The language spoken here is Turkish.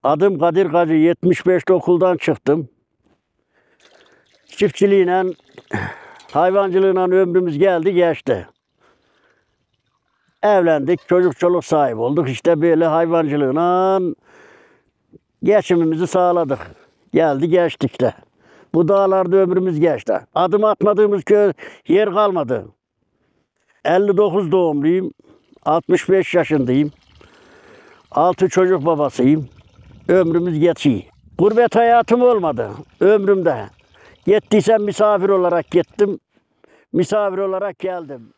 Adım Kadir Kacı. 75'te okuldan çıktım. Çiftçiliğine, hayvancılığına ömrümüz geldi geçti. Evlendik, çoluk sahibi olduk. İşte böyle hayvancılığına geçimimizi sağladık. Geldi geçtik de. Bu dağlarda ömrümüz geçti. Adım atmadığımız köy yer kalmadı. 59 doğumluyum. 65 yaşındayım. 6 çocuk babasıyım. Ömrümüz geçiyor. Gurbet hayatım olmadı ömrümde. Gittiysem misafir olarak gittim. Misafir olarak geldim.